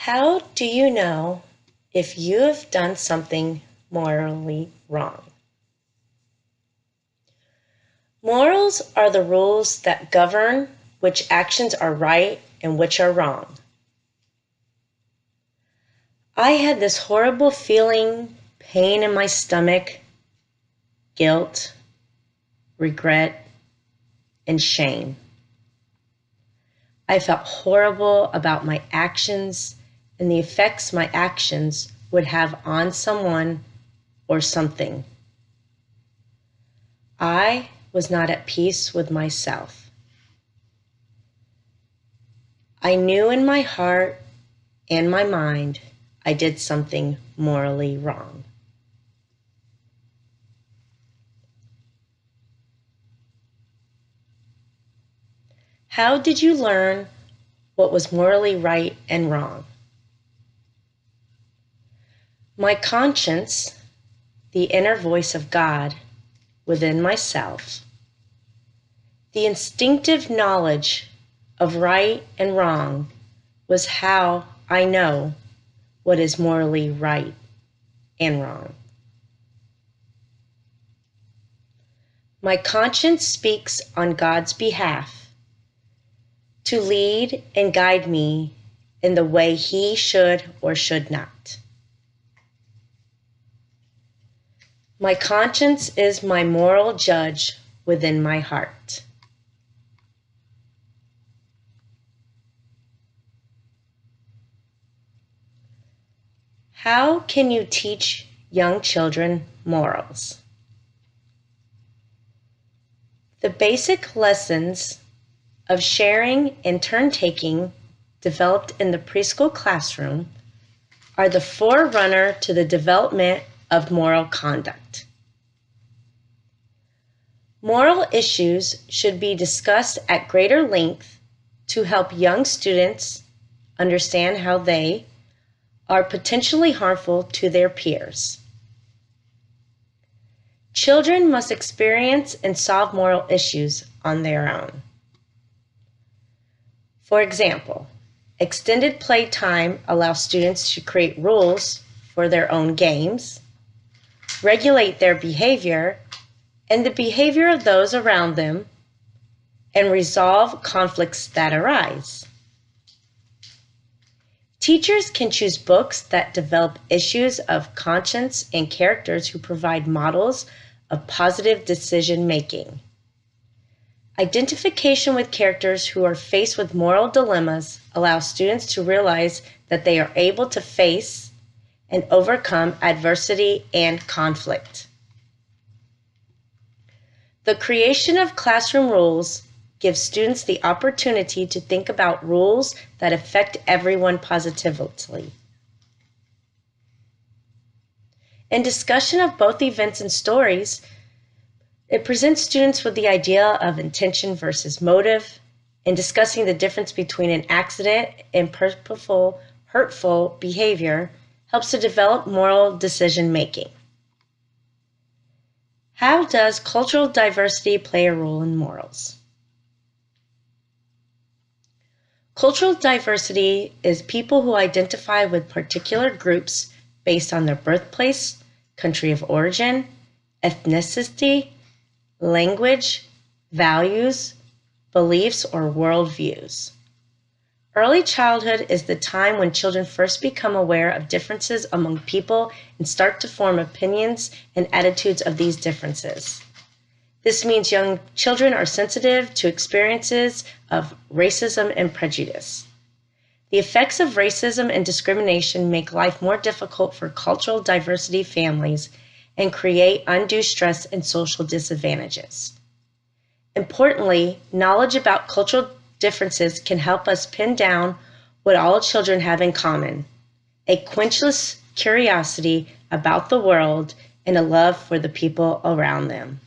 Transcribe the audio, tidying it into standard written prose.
How do you know if you have done something morally wrong? Morals are the rules that govern which actions are right and which are wrong. I had this horrible feeling, pain in my stomach, guilt, regret, and shame. I felt horrible about my actions and the effects my actions would have on someone or something. I was not at peace with myself. I knew in my heart and my mind I did something morally wrong. How did you learn what was morally right and wrong? My conscience, the inner voice of God within myself, the instinctive knowledge of right and wrong was how I know what is morally right and wrong. My conscience speaks on God's behalf to lead and guide me in the way He should or should not. My conscience is my moral judge within my heart. How can you teach young children morals? The basic lessons of sharing and turn-taking developed in the preschool classroom are the forerunner to the development of moral conduct. Moral issues should be discussed at greater length to help young students understand how they are potentially harmful to their peers. Children must experience and solve moral issues on their own. For example, extended playtime allows students to create rules for their own games, regulate their behavior and the behavior of those around them, and resolve conflicts that arise. Teachers can choose books that develop issues of conscience and characters who provide models of positive decision-making. Identification with characters who are faced with moral dilemmas allows students to realize that they are able to face and overcome adversity and conflict. The creation of classroom rules gives students the opportunity to think about rules that affect everyone positively. In discussion of both events and stories, it presents students with the idea of intention versus motive, and discussing the difference between an accident and purposeful, hurtful behavior helps to develop moral decision-making. How does cultural diversity play a role in morals? Cultural diversity is people who identify with particular groups based on their birthplace, country of origin, ethnicity, language, values, beliefs, or worldviews. Early childhood is the time when children first become aware of differences among people and start to form opinions and attitudes of these differences. This means young children are sensitive to experiences of racism and prejudice. The effects of racism and discrimination make life more difficult for cultural diversity families and create undue stress and social disadvantages. Importantly, knowledge about cultural differences can help us pin down what all children have in common: a quenchless curiosity about the world and a love for the people around them.